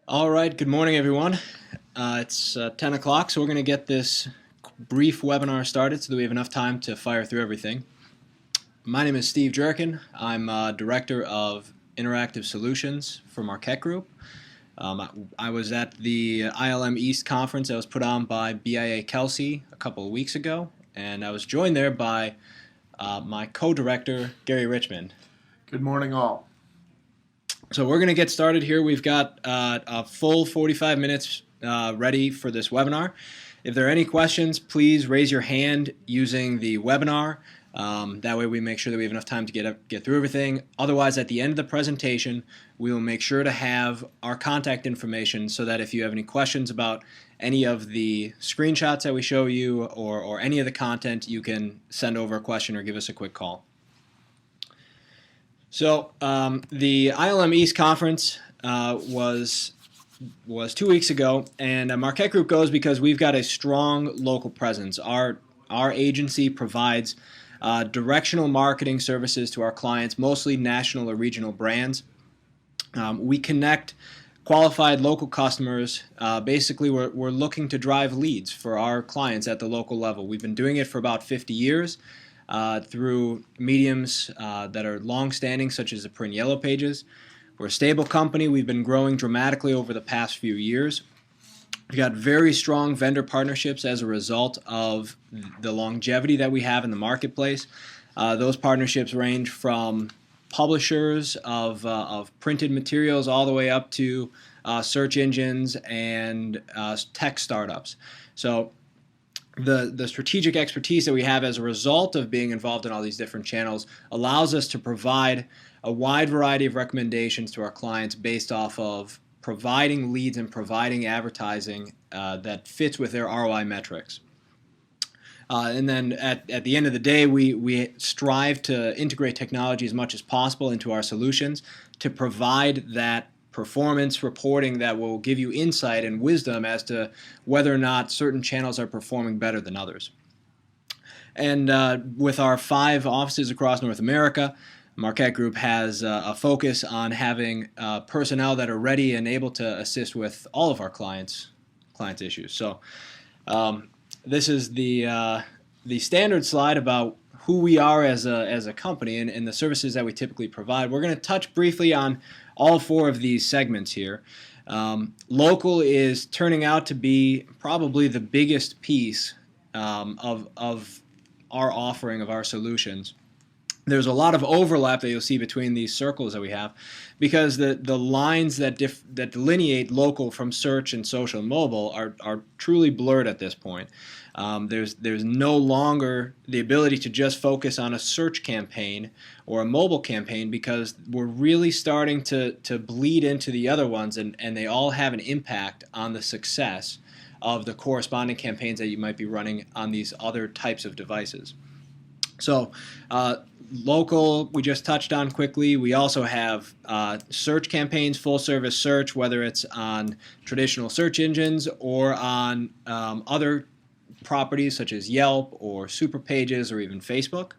All right, good morning, everyone. It's 10 o'clock, so we're going to get this brief webinar started so that we have enough time to fire through everything. My name is Steve Jerkin. I'm Director of Interactive Solutions for Marquette Group. I was at the ILM East conference that was put on by BIA Kelsey a couple of weeks ago, and I was joined there by my co-director, Gary Richmond. Good morning, all. So we're going to get started here. We've got a full 45 minutes ready for this webinar. If there are any questions, please raise your hand using the webinar. That way we make sure that we have enough time to get through everything. Otherwise, at the end of the presentation, we will make sure to have our contact information so that if you have any questions about any of the screenshots that we show you or any of the content, you can send over a question or give us a quick call. So the ILM East Conference was 2 weeks ago, and Marquette Group goes because we've got a strong local presence. Our agency provides directional marketing services to our clients, mostly national or regional brands. We connect qualified local customers. Basically, we're looking to drive leads for our clients at the local level. We've been doing it for about 50 years. Through mediums that are long-standing, such as the print yellow pages. We're a stable company. We've been growing dramatically over the past few years. We've got very strong vendor partnerships as a result of the longevity that we have in the marketplace. Those partnerships range from publishers of printed materials all the way up to search engines and tech startups. So the strategic expertise that we have as a result of being involved in all these different channels allows us to provide a wide variety of recommendations to our clients based off of providing leads and providing advertising that fits with their ROI metrics. And then at the end of the day, we strive to integrate technology as much as possible into our solutions to provide that performance reporting that will give you insight and wisdom as to whether or not certain channels are performing better than others. And with our 5 offices across North America, Marquette Group has a focus on having personnel that are ready and able to assist with all of our clients' issues. So this is the standard slide about who we are as a company and the services that we typically provide. We're going to touch briefly on all 4 of these segments here. Local is turning out to be probably the biggest piece of our offering, of our solutions. There's a lot of overlap that you'll see between these circles that we have because the lines that delineate local from search and social and mobile are truly blurred at this point. There's no longer the ability to just focus on a search campaign or a mobile campaign because we're really starting to bleed into the other ones and they all have an impact on the success of the corresponding campaigns that you might be running on these other types of devices. So local, we just touched on quickly. We also have search campaigns, full service search, whether it's on traditional search engines or on other properties such as Yelp or Super Pages or even Facebook.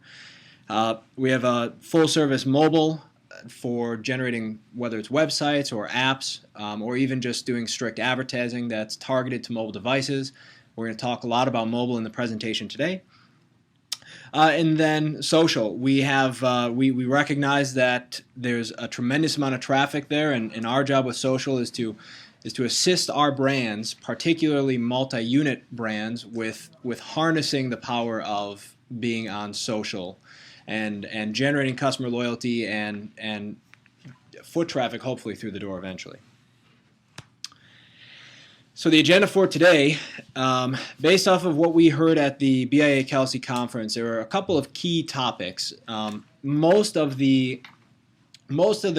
We have a full service mobile for generating whether it's websites or apps or even just doing strict advertising that's targeted to mobile devices. We're going to talk a lot about mobile in the presentation today. And then social, we have we recognize that there's a tremendous amount of traffic there, and our job with social is to assist our brands, particularly multi-unit brands, with harnessing the power of being on social, and generating customer loyalty and foot traffic, hopefully through the door eventually. So the agenda for today, based off of what we heard at the BIA Kelsey conference, there were a couple of key topics. Most of the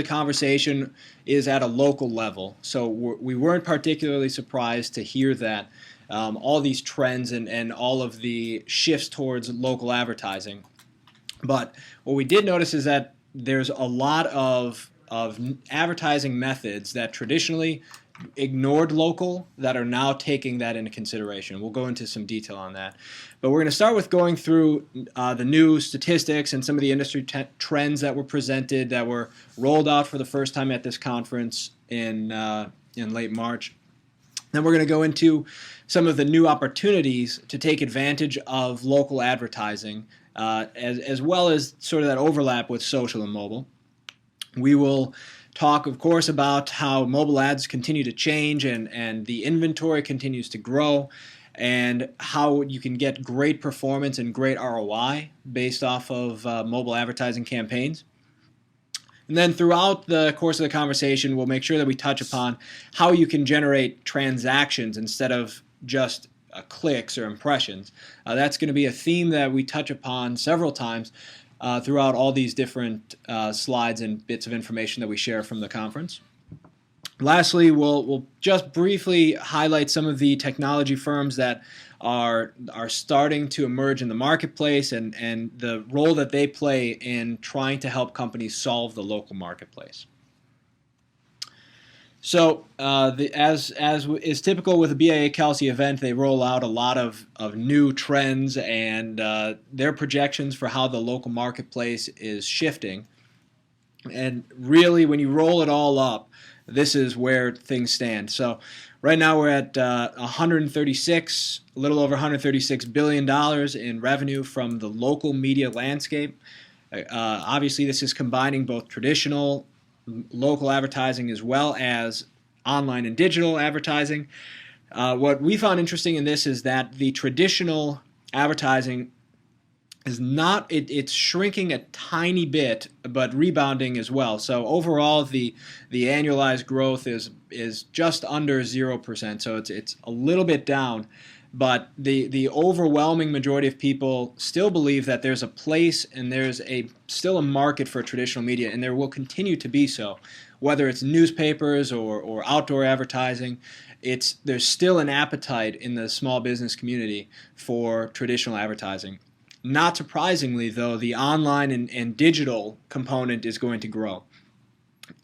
conversation is at a local level, so we weren't particularly surprised to hear that all these trends and all of the shifts towards local advertising. But what we did notice is that there's a lot of advertising methods that traditionally ignored local that are now taking that into consideration. We'll go into some detail on that. But we're going to start with going through the new statistics and some of the industry trends that were presented that were rolled out for the first time at this conference in in late March. Then we're going to go into some of the new opportunities to take advantage of local advertising, as well as sort of that overlap with social and mobile. We will talk, of course, about how mobile ads continue to change and the inventory continues to grow, and how you can get great performance and great ROI based off of mobile advertising campaigns. And then throughout the course of the conversation, we'll make sure that we touch upon how you can generate transactions instead of just clicks or impressions. That's going to be a theme that we touch upon several times throughout all these different slides and bits of information that we share from the conference. Lastly, we'll just briefly highlight some of the technology firms that are starting to emerge in the marketplace and the role that they play in trying to help companies solve the local marketplace. So, as is typical with a BIA Kelsey event, they roll out a lot of new trends and their projections for how the local marketplace is shifting. And really, when you roll it all up, this is where things stand. So right now we're at a little over $136 billion in revenue from the local media landscape. Obviously, this is combining both traditional local advertising as well as online and digital advertising. What we found interesting in this is that the traditional advertising is not, it's shrinking a tiny bit, but rebounding as well. So overall, the annualized growth is just under 0%. So it's a little bit down, but the overwhelming majority of people still believe that there's a place and there's still a market for traditional media, and there will continue to be so. Whether it's newspapers or outdoor advertising, there's still an appetite in the small business community for traditional advertising. Not surprisingly, though, the online and digital component is going to grow.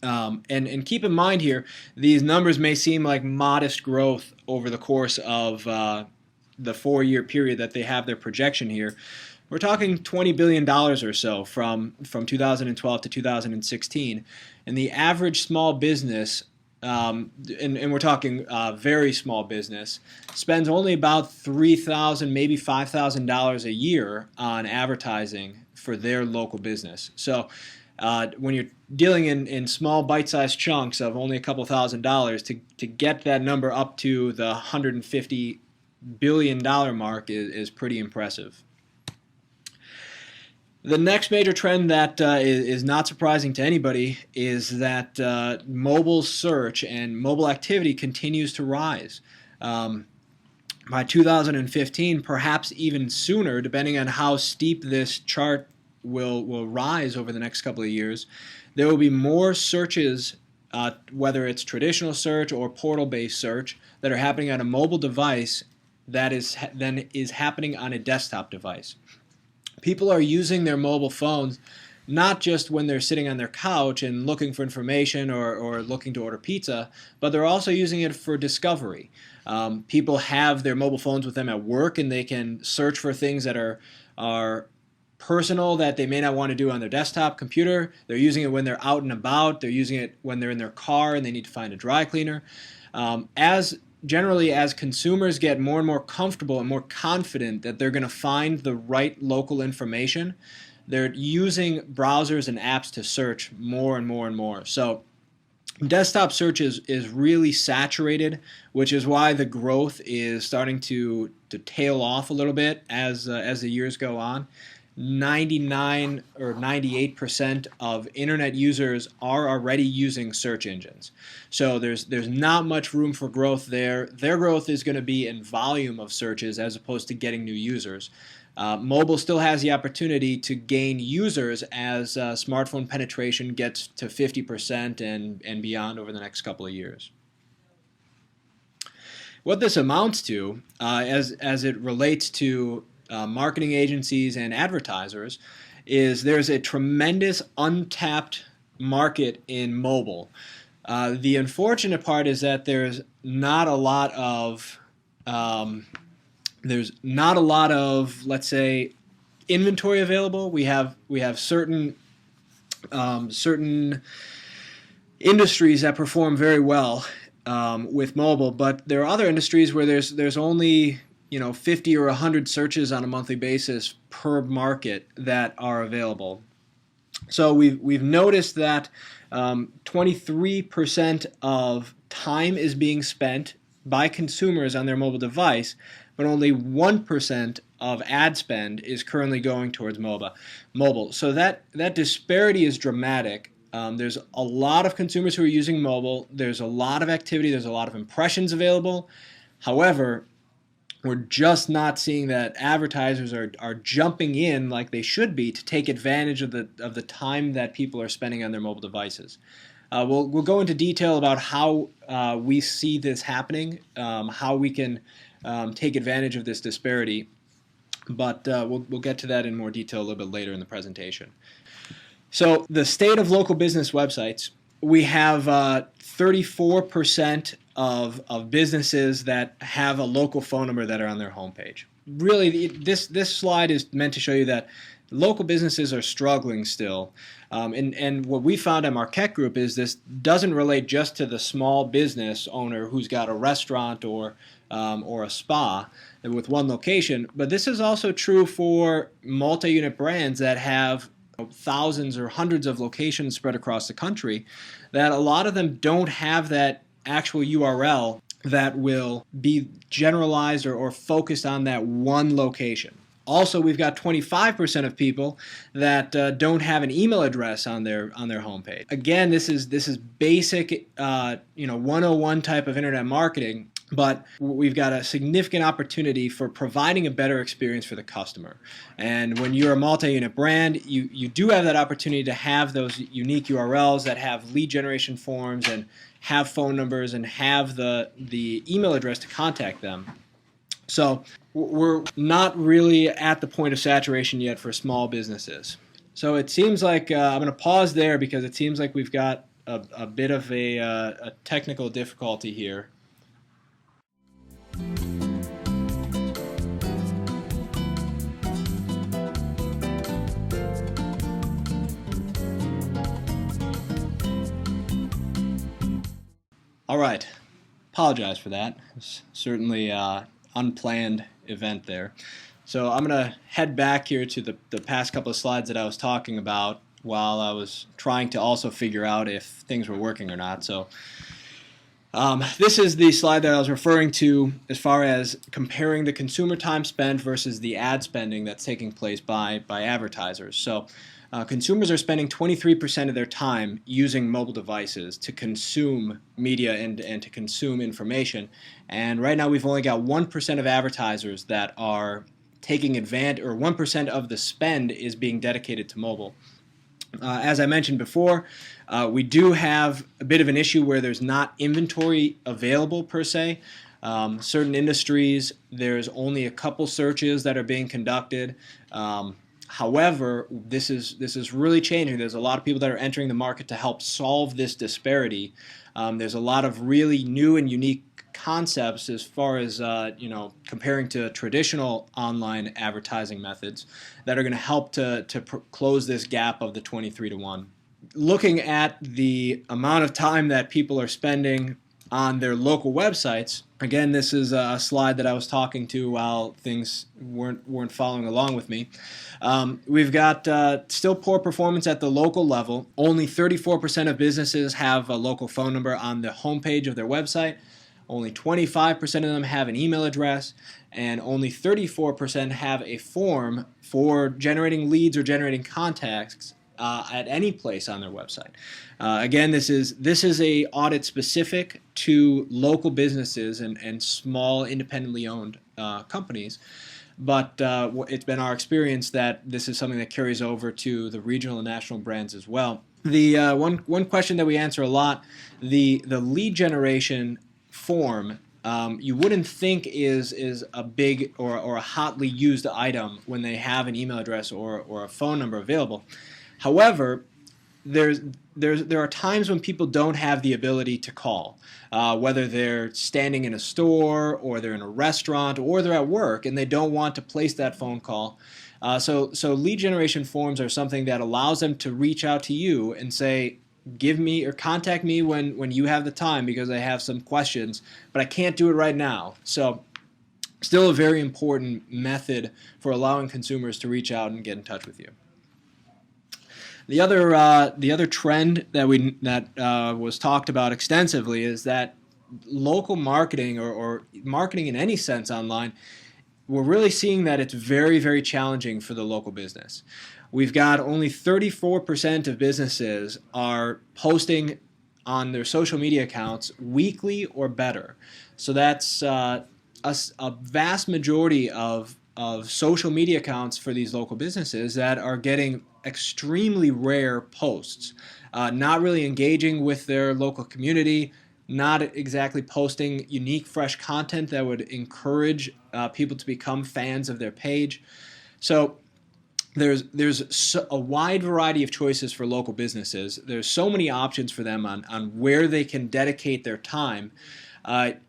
And keep in mind here, these numbers may seem like modest growth over the course of the 4-year period that they have their projection here. We're talking $20 billion or so from 2012 to 2016. And the average small business, and we're talking very small business, spends only about $3,000, maybe $5,000 a year on advertising for their local business. So when you're dealing in small bite-sized chunks of only a couple $1,000s, to get that number up to the $150 billion mark is pretty impressive. The next major trend that is not surprising to anybody is that mobile search and mobile activity continues to rise. By 2015, perhaps even sooner, depending on how steep this chart will rise over the next couple of years, there will be more searches, whether it's traditional search or portal-based search, that are happening on a mobile device than is happening on a desktop device. People are using their mobile phones not just when they're sitting on their couch and looking for information or looking to order pizza, but they're also using it for discovery. People have their mobile phones with them at work, and they can search for things that are personal that they may not want to do on their desktop computer. They're using it when they're out and about. They're using it when they're in their car and they need to find a dry cleaner. Generally, as consumers get more and more comfortable and more confident that they're going to find the right local information, they're using browsers and apps to search more and more and more. So desktop search is really saturated, which is why the growth is starting to tail off a little bit as the years go on. 99 or 98% of internet users are already using search engines. So there's not much room for growth there. Their growth is going to be in volume of searches as opposed to getting new users. Mobile still has the opportunity to gain users as smartphone penetration gets to 50% and beyond over the next couple of years. What this amounts to, as it relates to marketing agencies and advertisers, is there's a tremendous untapped market in mobile. The unfortunate part is that there's not a lot of let's say inventory available. We have certain industries that perform very well with mobile, but there are other industries where there's only 50 or 100 searches on a monthly basis per market that are available. So we've noticed that 23% of time is being spent by consumers on their mobile device, but only 1% of ad spend is currently going towards mobile. So that disparity is dramatic. There's a lot of consumers who are using mobile. There's a lot of activity. There's a lot of impressions available. However, we're just not seeing that advertisers are jumping in like they should be to take advantage of the time that people are spending on their mobile devices. We'll go into detail about how we see this happening, how we can take advantage of this disparity, but we'll get to that in more detail a little bit later in the presentation. So the state of local business websites, we have 34% of businesses that have a local phone number that are on their homepage. Really, this slide is meant to show you that local businesses are struggling still. And what we found at Marquette Group is this doesn't relate just to the small business owner who's got a restaurant or a spa with one location, but this is also true for multi-unit brands that have thousands or hundreds of locations spread across the country, that a lot of them don't have that actual URL that will be generalized or focused on that one location. Also, we've got 25% of people that don't have an email address on their homepage. Again, this is basic 101 type of internet marketing, but we've got a significant opportunity for providing a better experience for the customer. And when you're a multi-unit brand, you do have that opportunity to have those unique URLs that have lead generation forms and have phone numbers and have the email address to contact them. So we're not really at the point of saturation yet for small businesses. So it seems like I'm going to pause there because it seems like we've got a bit of a technical difficulty here. All right, apologize for that. It's certainly unplanned event there. So I'm going to head back here to the past couple of slides that I was talking about while I was trying to also figure out if things were working or not. So this is the slide that I was referring to as far as comparing the consumer time spent versus the ad spending that's taking place by advertisers. So consumers are spending 23% of their time using mobile devices to consume media and to consume information. And right now we've only got 1% of advertisers that are taking advantage, or 1% of the spend is being dedicated to mobile. As I mentioned before, we do have a bit of an issue where there's not inventory available per se. Certain industries, there's only a couple searches that are being conducted. However, this is really changing. There's a lot of people that are entering the market to help solve this disparity. There's a lot of really new and unique concepts as far as comparing to traditional online advertising methods that are going to help to close this gap of the 23-to-1. Looking at the amount of time that people are spending on their local websites, again, this is a slide that I was talking to while things weren't following along with me. We've got still poor performance at the local level. Only 34% of businesses have a local phone number on the homepage of their website. Only 25% of them have an email address, and only 34% have a form for generating leads or generating contacts at any place on their website. Again, this is a audit specific to local businesses and small independently owned companies, but it's been our experience that this is something that carries over to the regional and national brands as well. The one question that we answer a lot, the lead generation form, you wouldn't think is a big or a hotly used item when they have an email address or a phone number available. However, there are times when people don't have the ability to call, whether they're standing in a store or they're in a restaurant or they're at work and they don't want to place that phone call. So lead generation forms are something that allows them to reach out to you and say, give me or contact me when you have the time because I have some questions, but I can't do it right now. So still a very important method for allowing consumers to reach out and get in touch with you. The other trend that was talked about extensively is that local marketing or marketing in any sense online, we're really seeing that it's very, very challenging for the local business. We've got only 34% of businesses are posting on their social media accounts weekly or better. So that's a vast majority of social media accounts for these local businesses that are getting extremely rare posts, not really engaging with their local community, not exactly posting unique, fresh content that would encourage people to become fans of their page. So there's a wide variety of choices for local businesses. There's so many options for them on where they can dedicate their time.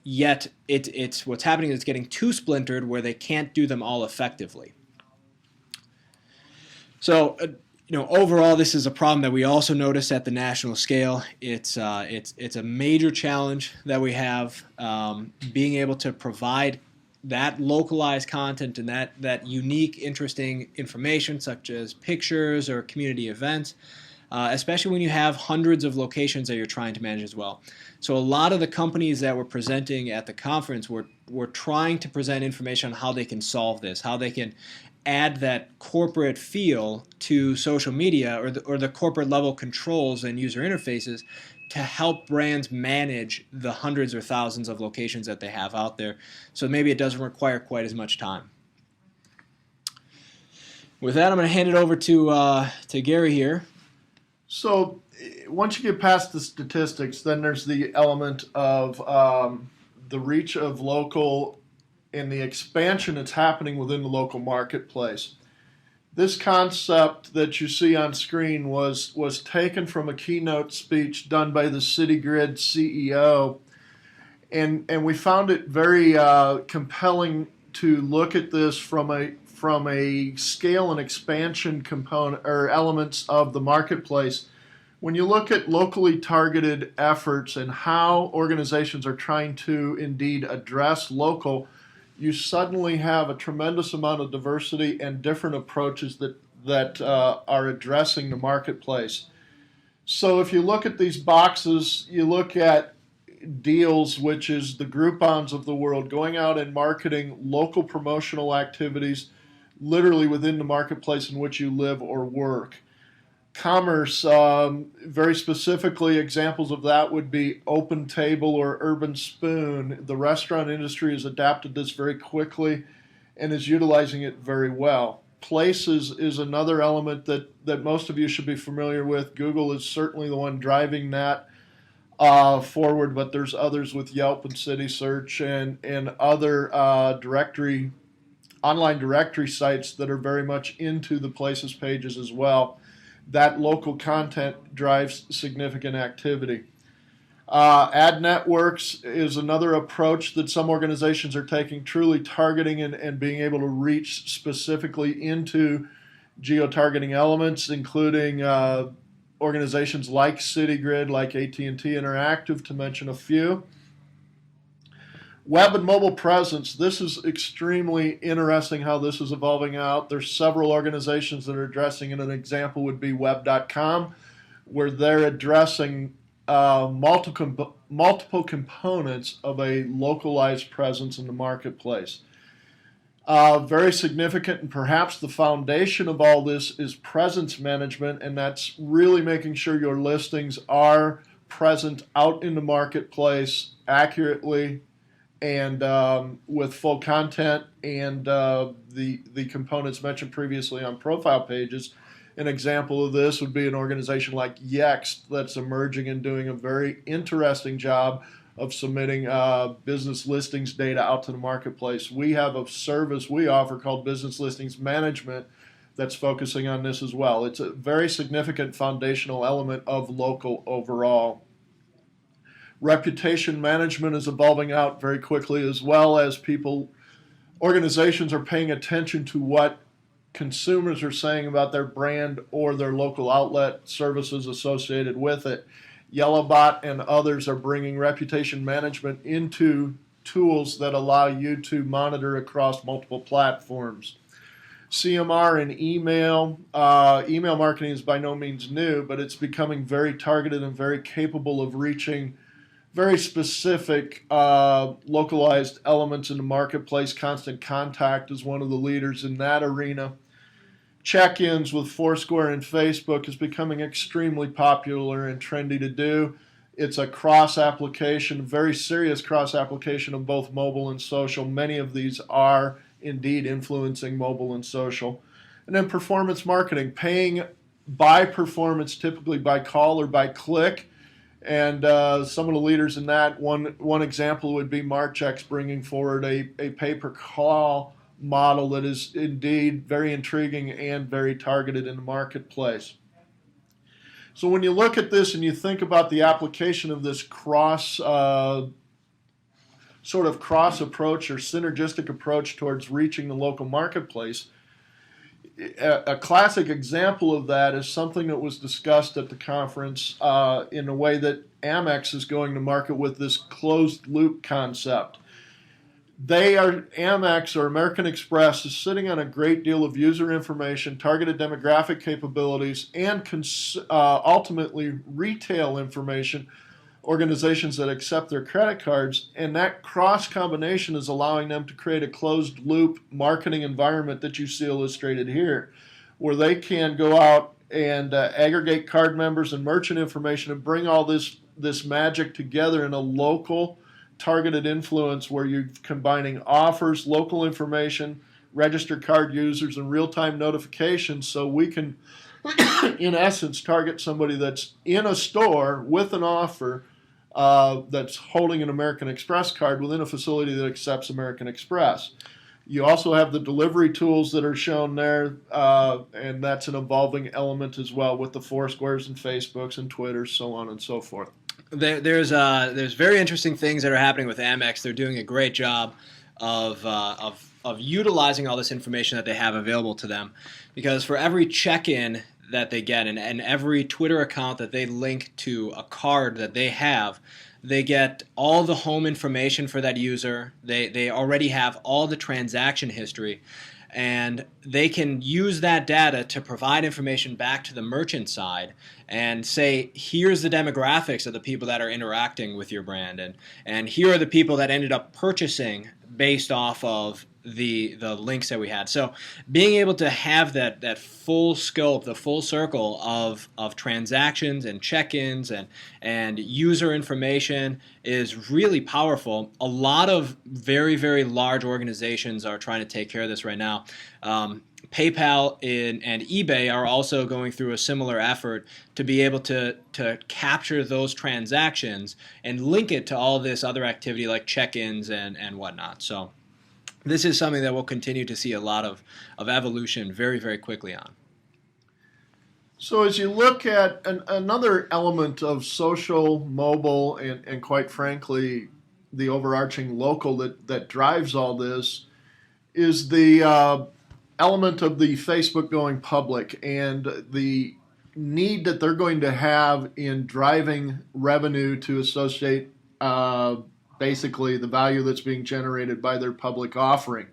Yet it's what's happening is it's getting too splintered where they can't do them all effectively. So overall, this is a problem that we also notice at the national scale. It's a major challenge that we have, being able to provide that localized content and that unique, interesting information such as pictures or community events, especially when you have hundreds of locations that you're trying to manage as well. So a lot of the companies that were presenting at the conference were trying to present information on how they can solve this, how they can add that corporate feel to social media or the corporate level controls and user interfaces to help brands manage the hundreds or thousands of locations that they have out there. So maybe it doesn't require quite as much time. With that, I'm going to hand it over to Gary here. So once you get past the statistics, then there's the element of the reach of local and the expansion that's happening within the local marketplace. This concept that you see on screen was taken from a keynote speech done by the CityGrid CEO, and we found it very compelling to look at this from a scale and expansion component or elements of the marketplace. When you look at locally targeted efforts and how organizations are trying to indeed address local, you suddenly have a tremendous amount of diversity and different approaches that are addressing the marketplace. So if you look at these boxes, you look at deals, which is the Groupons of the world, going out and marketing local promotional activities literally within the marketplace in which you live or work. Commerce, very specifically, examples of that would be Open Table or Urban Spoon. The restaurant industry has adapted this very quickly and is utilizing it very well. Places is another element that most of you should be familiar with. Google is certainly the one driving that forward, but there's others with Yelp and City Search and other online directory sites that are very much into the Places pages as well. That local content drives significant activity. Ad networks is another approach that some organizations are taking, truly targeting and being able to reach specifically into geo-targeting elements, including organizations like CityGrid, like AT&T Interactive, to mention a few. Web and mobile presence, this is extremely interesting how this is evolving out. There's several organizations that are addressing it. An example would be web.com, where they're addressing multiple components of a localized presence in the marketplace. Very significant, and perhaps the foundation of all this is presence management, and that's really making sure your listings are present out in the marketplace accurately and with full content and the components mentioned previously on profile pages. An example of this would be an organization like Yext that's emerging and doing a very interesting job of submitting business listings data out to the marketplace. We have a service we offer called Business Listings Management that's focusing on this as well. It's a very significant foundational element of local overall. Reputation management is evolving out very quickly, as well as organizations are paying attention to what consumers are saying about their brand or their local outlet services associated with it. Yellowbot and others are bringing reputation management into tools that allow you to monitor across multiple platforms. CMR and email. Email marketing is by no means new, but it's becoming very targeted and very capable of reaching very specific localized elements in the marketplace. Constant Contact is one of the leaders in that arena. Check-ins with Foursquare and Facebook is becoming extremely popular and trendy to do. It's a cross-application, very serious cross-application of both mobile and social. Many of these are indeed influencing mobile and social. And then performance marketing, paying by performance, typically by call or by click. And some of the leaders in that, one example would be Marchex bringing forward a pay-per-call model that is indeed very intriguing and very targeted in the marketplace. So when you look at this and you think about the application of this sort of cross approach or synergistic approach towards reaching the local marketplace, a classic example of that is something that was discussed at the conference in a way that Amex is going to market with this closed loop concept. Amex or American Express is sitting on a great deal of user information, targeted demographic capabilities, and ultimately retail information, organizations that accept their credit cards, and that cross combination is allowing them to create a closed loop marketing environment that you see illustrated here, where they can go out and aggregate card members and merchant information and bring all this magic together in a local targeted influence where you're combining offers, local information, registered card users, and real-time notifications, so we can in essence target somebody that's in a store with an offer that's holding an American Express card within a facility that accepts American Express. You also have the delivery tools that are shown there, and that's an evolving element as well with the Foursquares and Facebooks and Twitters, so on and so forth. There's very interesting things that are happening with Amex. They're doing a great job of utilizing all this information that they have available to them, because for every check-in that they get and every Twitter account that they link to a card that they have, they get all the home information for that user. They already have all the transaction history, and they can use that data to provide information back to the merchant side and say, here's the demographics of the people that are interacting with your brand, and here are the people that ended up purchasing based off of the links that we had. So being able to have that full scope, the full circle of transactions and check-ins and user information is really powerful. A lot of very, very large organizations are trying to take care of this right now. PayPal and eBay are also going through a similar effort to be able to capture those transactions and link it to all this other activity like check-ins and whatnot. So this is something that we'll continue to see a lot of evolution very, very quickly on. So as you look at another element of social, mobile, and quite frankly, the overarching local that drives all this is the element of the Facebook going public and the need that they're going to have in driving revenue to associate basically the value that's being generated by their public offering.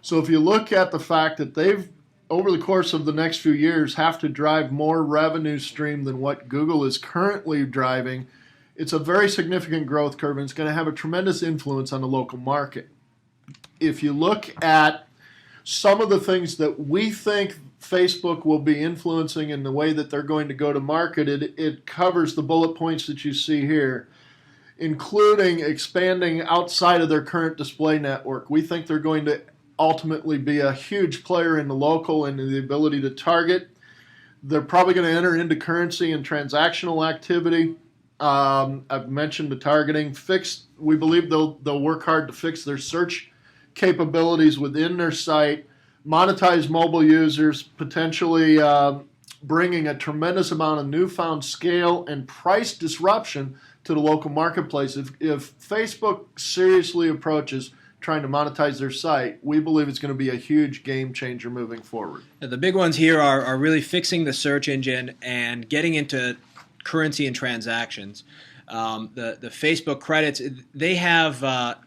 So if you look at the fact that they've, over the course of the next few years, have to drive more revenue stream than what Google is currently driving, it's a very significant growth curve, and it's going to have a tremendous influence on the local market. If you look at some of the things that we think Facebook will be influencing in the way that they're going to go to market, it covers the bullet points that you see here, including expanding outside of their current display network. We think they're going to ultimately be a huge player in the local and in the ability to target. They're probably going to enter into currency and transactional activity. I've mentioned the targeting. We believe they'll work hard to fix their search capabilities within their site, monetize mobile users, potentially bringing a tremendous amount of newfound scale and price disruption to the local marketplace. If Facebook seriously approaches trying to monetize their site, we believe it's going to be a huge game changer moving forward. The big ones here are really fixing the search engine and getting into currency and transactions. The Facebook credits, they have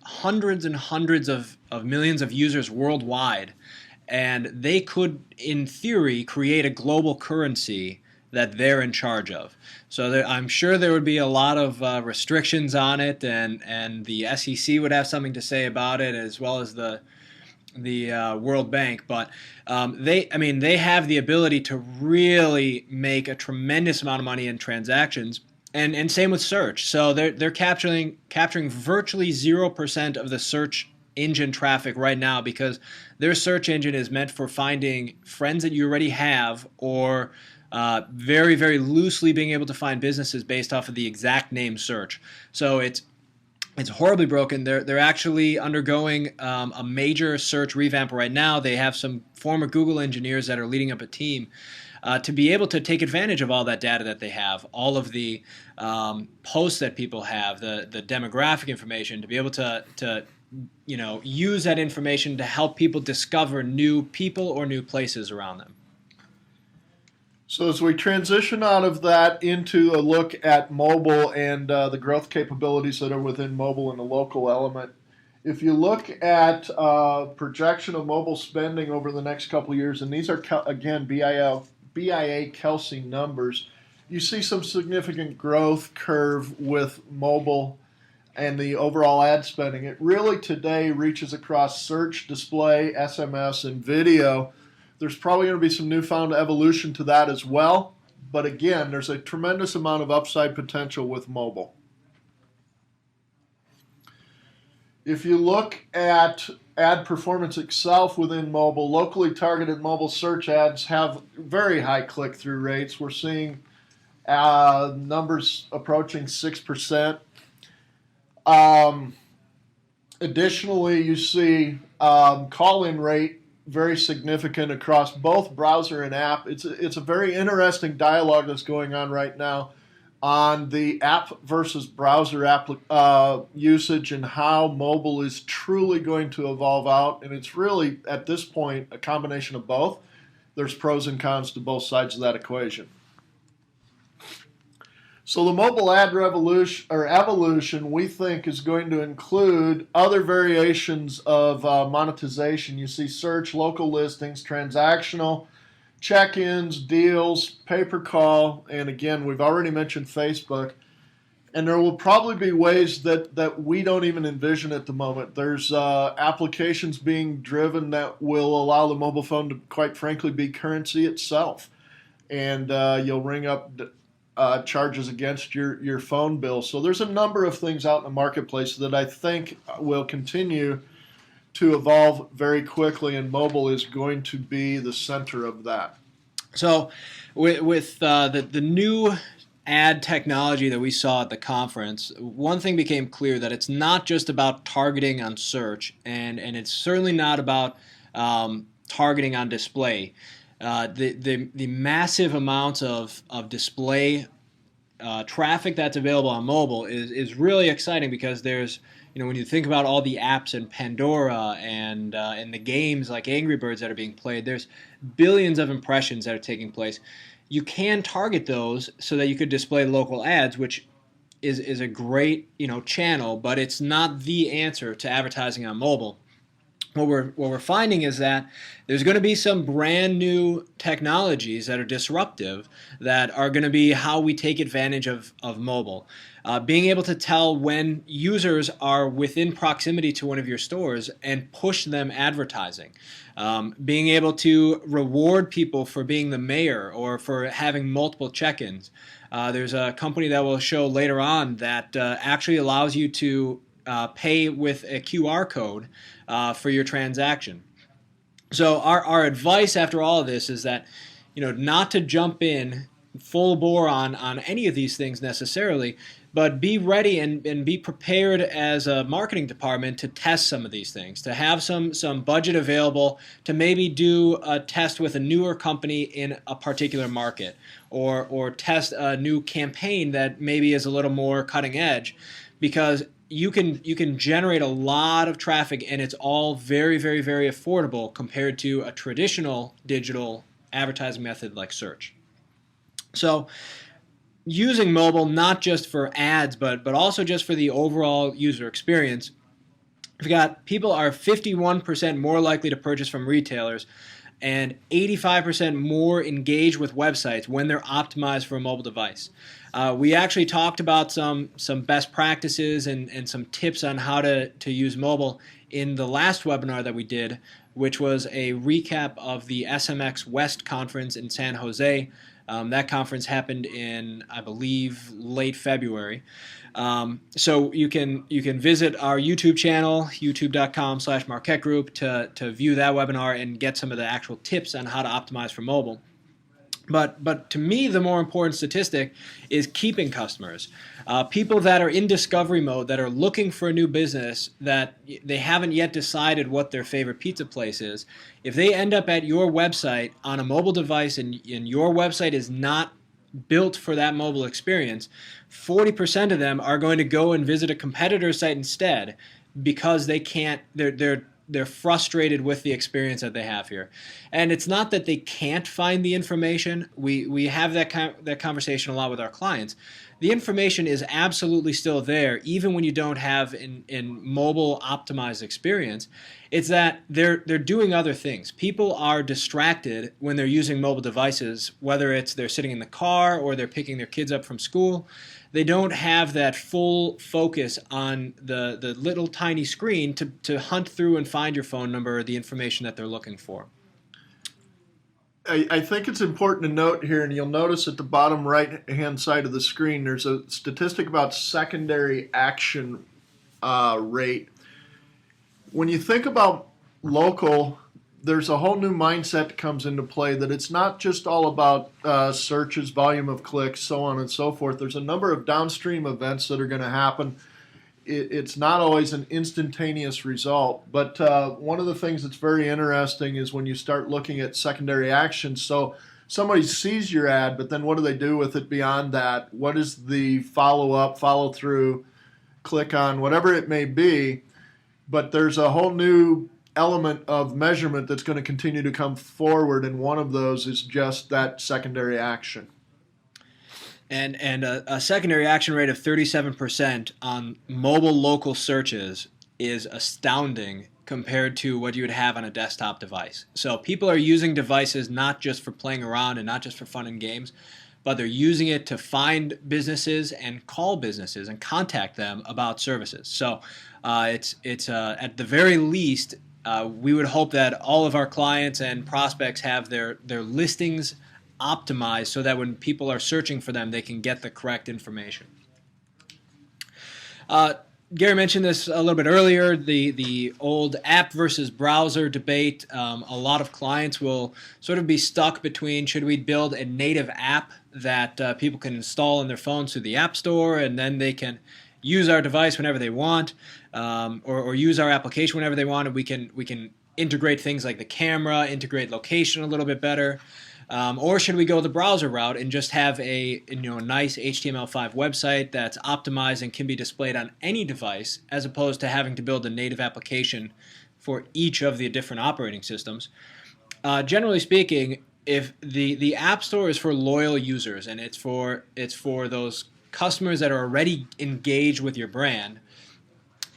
hundreds and hundreds of millions of users worldwide, and they could, in theory, create a global currency that they're in charge of. So I'm sure there would be a lot of restrictions on it, and the SEC would have something to say about it, as well as the World Bank. But they have the ability to really make a tremendous amount of money in transactions, and same with search. So they're capturing virtually 0% of the search engine traffic right now, because their search engine is meant for finding friends that you already have, or very, very loosely being able to find businesses based off of the exact name search. So it's horribly broken. They're actually undergoing a major search revamp right now. They have some former Google engineers that are leading up a team to be able to take advantage of all that data that they have, all of the posts that people have, the demographic information, to be able to use that information to help people discover new people or new places around them. So as we transition out of that into a look at mobile and the growth capabilities that are within mobile and the local element, if you look at projection of mobile spending over the next couple of years, and these are, again, BIA Kelsey numbers, you see some significant growth curve with mobile and the overall ad spending. It really today reaches across search, display, SMS, and video. There's probably going to be some newfound evolution to that as well. But again, there's a tremendous amount of upside potential with mobile. If you look at ad performance itself within mobile, locally targeted mobile search ads have very high click-through rates. We're seeing numbers approaching 6%. Additionally, you see call-in rate very significant across both browser and app. It's a very interesting dialogue that's going on right now on the app versus browser usage, and how mobile is truly going to evolve out. And it's really, at this point, a combination of both. There's pros and cons to both sides of that equation. So the mobile ad revolution, or evolution, we think is going to include other variations of monetization. You see search, local listings, transactional, check-ins, deals, pay-per-call, and again, we've already mentioned Facebook. And there will probably be ways that we don't even envision at the moment. There's applications being driven that will allow the mobile phone to, quite frankly, be currency itself. And you'll ring up charges against your phone bill. So there's a number of things out in the marketplace that I think will continue to evolve very quickly, and mobile is going to be the center of that. So with the new ad technology that we saw at the conference, one thing became clear, that it's not just about targeting on search, and it's certainly not about targeting on display. The massive amounts of display traffic that's available on mobile is really exciting, because there's, when you think about all the apps in Pandora and the games like Angry Birds that are being played, there's billions of impressions that are taking place. You can target those so that you could display local ads, which is a great channel, but it's not the answer to advertising on mobile. What we're finding is that there's going to be some brand new technologies that are disruptive, that are going to be how we take advantage of mobile. Being able to tell when users are within proximity to one of your stores and push them advertising. Being able to reward people for being the mayor or for having multiple check-ins. There's a company that will show later on that actually allows you to pay with a QR code for your transaction. So our advice after all of this is that, not to jump in full bore on any of these things necessarily, but be ready and be prepared as a marketing department to test some of these things, to have some budget available to maybe do a test with a newer company in a particular market, or test a new campaign that maybe is a little more cutting edge, because you can generate a lot of traffic, and it's all very, very, very affordable compared to a traditional digital advertising method like search. So using mobile not just for ads, but also just for the overall user experience, we've got people are 51% more likely to purchase from retailers and 85% more engaged with websites when they're optimized for a mobile device. We actually talked about some best practices and some tips on how to use mobile in the last webinar that we did, which was a recap of the SMX West conference in San Jose. That conference happened in, I believe, late February. So you can visit our YouTube channel, youtube.com/Marquette Group, to view that webinar and get some of the actual tips on how to optimize for mobile. But to me, the more important statistic is keeping customers. People that are in discovery mode, that are looking for a new business, that they haven't yet decided what their favorite pizza place is. If they end up at your website on a mobile device and your website is not built for that mobile experience, 40% of them are going to go and visit a competitor's site instead because they can't. They're frustrated with the experience that they have here. And it's not that they can't find the information. We have that conversation a lot with our clients. The information is absolutely still there, even when you don't have in mobile optimized experience. It's that they're doing other things. People are distracted when they're using mobile devices, whether it's they're sitting in the car or they're picking their kids up from school. They don't have that full focus on the little tiny screen to hunt through and find your phone number or the information that they're looking for. I think it's important to note here, and you'll notice at the bottom right-hand side of the screen, there's a statistic about secondary action rate. When you think about local, there's a whole new mindset that comes into play, that it's not just all about searches, volume of clicks, so on and so forth. There's a number of downstream events that are going to happen. It's not always an instantaneous result, but one of the things that's very interesting is when you start looking at secondary actions. So somebody sees your ad, but then what do they do with it beyond that? What is the follow-up, follow-through, click on, whatever it may be? But there's a whole new element of measurement that's going to continue to come forward, and one of those is just that secondary action. And a secondary action rate of 37% on mobile local searches is astounding compared to what you would have on a desktop device. So people are using devices not just for playing around and not just for fun and games, but they're using it to find businesses and call businesses and contact them about services. So it's at the very least, we would hope that all of our clients and prospects have their listings optimized so that when people are searching for them, they can get the correct information. Gary mentioned this a little bit earlier, the old app versus browser debate. A lot of clients will sort of be stuck between, should we build a native app that people can install on their phones through the App Store, and then they can use our device whenever they want, or use our application whenever they want, and we can integrate things like the camera, integrate location a little bit better. Or should we go the browser route and just have a nice HTML5 website that's optimized and can be displayed on any device, as opposed to having to build a native application for each of the different operating systems? Generally speaking, if the App Store is for loyal users and it's for those customers that are already engaged with your brand,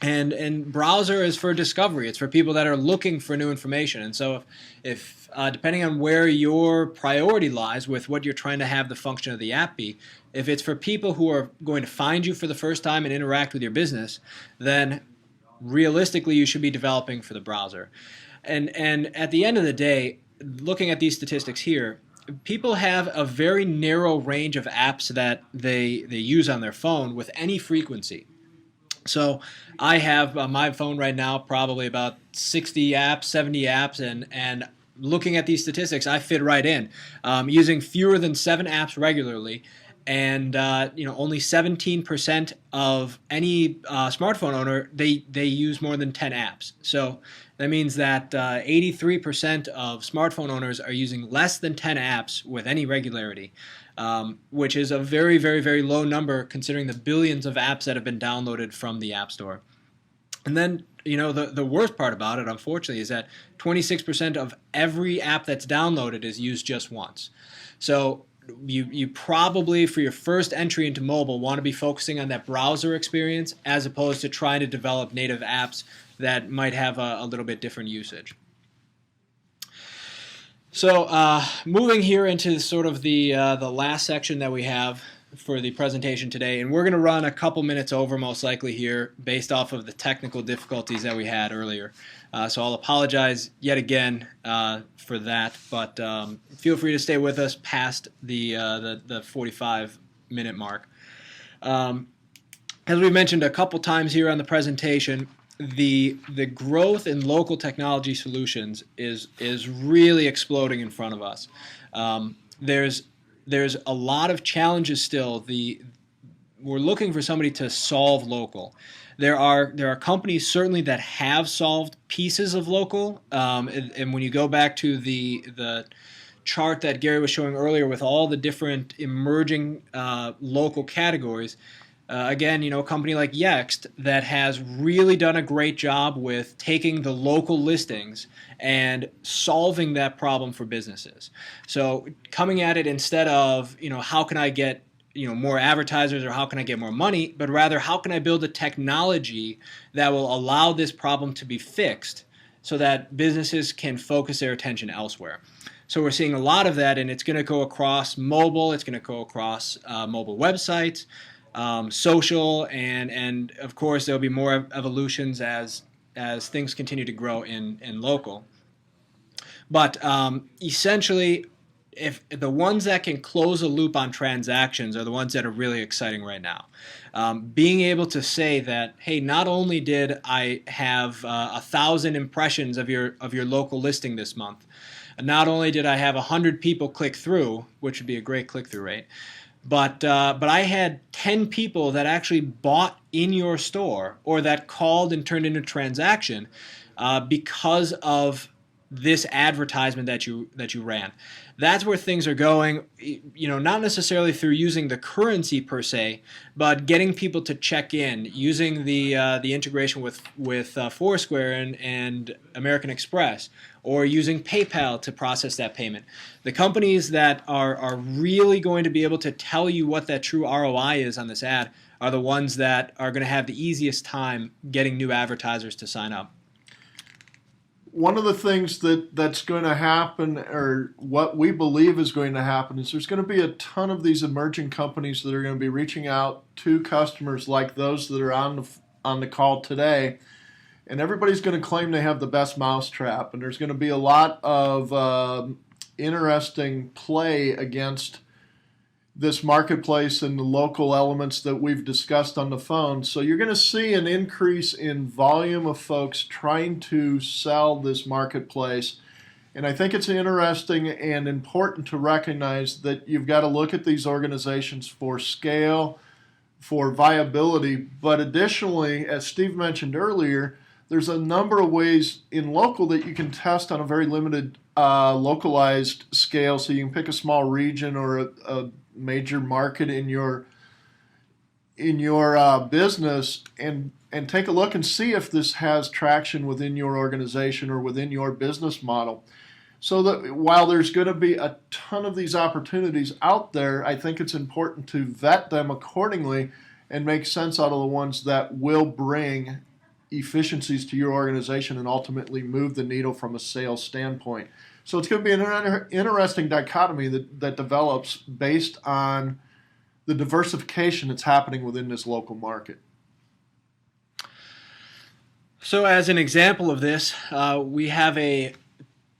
and browser is for discovery. It's for people that are looking for new information. And so if depending on where your priority lies with what you're trying to have the function of the app be, if it's for people who are going to find you for the first time and interact with your business, then realistically you should be developing for the browser. And at the end of the day, looking at these statistics here, people have a very narrow range of apps that they use on their phone with any frequency. So I have on my phone right now probably about 60 apps, 70 apps, and looking at these statistics, I fit right in. Using fewer than 7 apps regularly, and only 17% of any smartphone owner, they use more than 10 apps. So that means that 83% of smartphone owners are using less than 10 apps with any regularity. which is a very, very, very low number considering the billions of apps that have been downloaded from the App Store. And then, the worst part about it, unfortunately, is that 26% of every app that's downloaded is used just once. So you probably, for your first entry into mobile, want to be focusing on that browser experience as opposed to trying to develop native apps that might have a little bit different usage. So moving here into sort of the last section that we have for the presentation today, and we're going to run a couple minutes over most likely here based off of the technical difficulties that we had earlier. So I'll apologize yet again for that, but feel free to stay with us past the 45-minute mark. As we mentioned a couple times here on the presentation, the growth in local technology solutions is really exploding in front of us. There's a lot of challenges still. We're looking for somebody to solve local. There are companies certainly that have solved pieces of local, and when you go back to the chart that Gary was showing earlier with all the different emerging local categories, again, a company like Yext that has really done a great job with taking the local listings and solving that problem for businesses. So coming at it instead of, how can I get, more advertisers or how can I get more money, but rather how can I build a technology that will allow this problem to be fixed so that businesses can focus their attention elsewhere. So we're seeing a lot of that, and it's going to go across mobile, it's going to go across mobile websites, social, and of course there'll be more evolutions as things continue to grow in local. But essentially, if the ones that can close a loop on transactions are the ones that are really exciting right now. Being able to say that, hey, not only did I have 1,000 impressions of your local listing this month, not only did I have 100 people click through, which would be a great click-through rate, but I had 10 people that actually bought in your store or that called and turned into a transaction because of this advertisement that you ran. That's where things are going, not necessarily through using the currency per se, but getting people to check in, using the integration with Foursquare and American Express, or using PayPal to process that payment. The companies that are really going to be able to tell you what that true ROI is on this ad are the ones that are going to have the easiest time getting new advertisers to sign up. One of the things that's going to happen, or what we believe is going to happen, is there's going to be a ton of these emerging companies that are going to be reaching out to customers like those that are on the call today, and everybody's going to claim they have the best mousetrap, and there's going to be a lot of interesting play against this marketplace and the local elements that we've discussed on the phone. So you're going to see an increase in volume of folks trying to sell this marketplace. And I think it's interesting and important to recognize that you've got to look at these organizations for scale, for viability, but additionally, as Steve mentioned earlier, there's a number of ways in local that you can test on a very limited localized scale. So you can pick a small region or a major market in your business and take a look and see if this has traction within your organization or within your business model. So that while there's going to be a ton of these opportunities out there, I think it's important to vet them accordingly and make sense out of the ones that will bring efficiencies to your organization and ultimately move the needle from a sales standpoint. So it's going to be an interesting dichotomy that develops based on the diversification that's happening within this local market. So as an example of this, we have a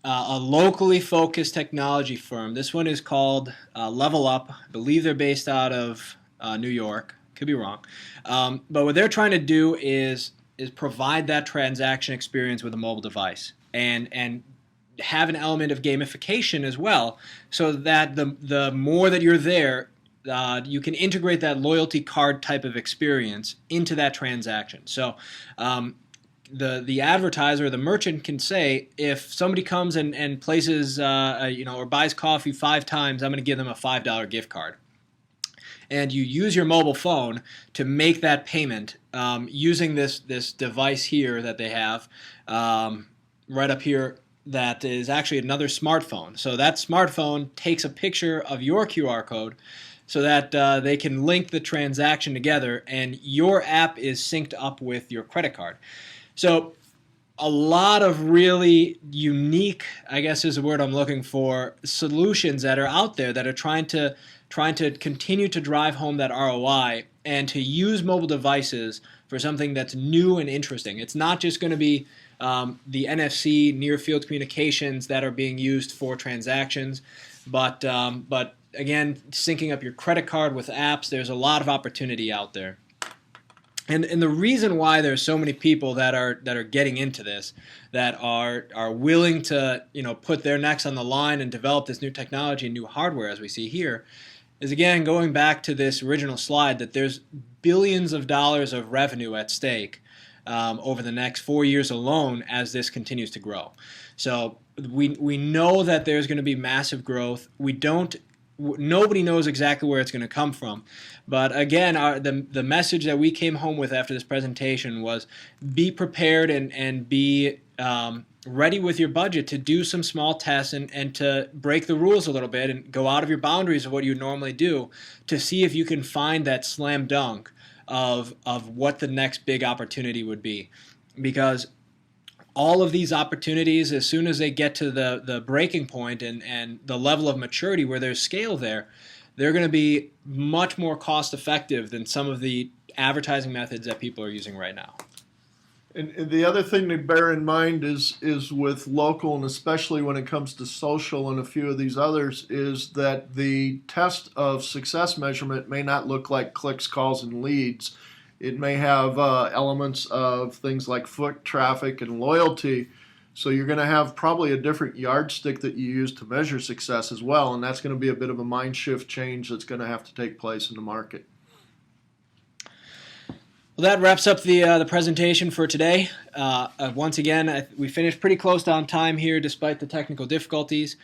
locally focused technology firm. This one is called LevelUp. I believe they're based out of New York. Could be wrong. But what they're trying to do is provide that transaction experience with a mobile device and have an element of gamification as well, so that the more that you're there, you can integrate that loyalty card type of experience into that transaction. So the advertiser or the merchant can say, if somebody comes and places or buys coffee 5 times, I'm going to give them a $5 gift card. And you use your mobile phone to make that payment using this device here that they have right up here that is actually another smartphone. So that smartphone takes a picture of your QR code so that they can link the transaction together, and your app is synced up with your credit card. So a lot of really unique, I guess is the word I'm looking for, solutions that are out there that are trying to continue to drive home that ROI and to use mobile devices for something that's new and interesting. It's not just going to be the NFC near field communications that are being used for transactions, but again, syncing up your credit card with apps. There's a lot of opportunity out there. And the reason why there's so many people that are getting into this, that are willing to put their necks on the line and develop this new technology and new hardware, as we see here, is again going back to this original slide, that there's billions of dollars of revenue at stake over the next 4 years alone as this continues to grow. So we know that there's going to be massive growth. Nobody knows exactly where it's going to come from. But again, the message that we came home with after this presentation was be prepared and be ready with your budget to do some small tests and to break the rules a little bit and go out of your boundaries of what you normally do to see if you can find that slam dunk of what the next big opportunity would be. Because all of these opportunities, as soon as they get to the breaking point and the level of maturity where there's scale there, they're going to be much more cost effective than some of the advertising methods that people are using right now. And the other thing to bear in mind is with local, and especially when it comes to social and a few of these others, is that the test of success measurement may not look like clicks, calls, and leads. It may have elements of things like foot traffic and loyalty. So you're going to have probably a different yardstick that you use to measure success as well, and that's going to be a bit of a mind shift change that's going to have to take place in the market. Well, that wraps up the presentation for today. Once again, we finished pretty close on time here despite the technical difficulties.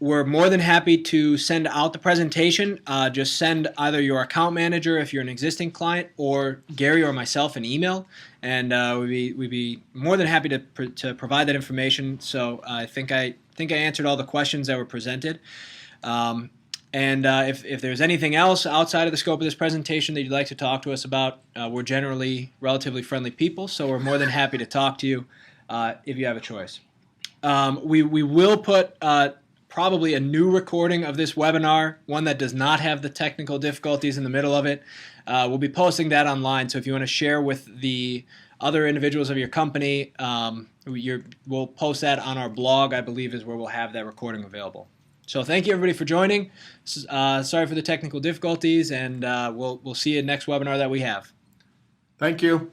We're more than happy to send out the presentation. Just send either your account manager if you're an existing client, or Gary or myself an email, and we'd be more than happy to provide that information. So I think I answered all the questions that were presented. And if there's anything else outside of the scope of this presentation that you'd like to talk to us about, we're generally relatively friendly people, so we're more than happy to talk to you if you have a choice. We will put probably a new recording of this webinar, one that does not have the technical difficulties in the middle of it. We'll be posting that online, so if you want to share with the other individuals of your company, we'll post that on our blog, I believe is where we'll have that recording available. So thank you everybody for joining. Sorry for the technical difficulties, and we'll see you next webinar that we have. Thank you.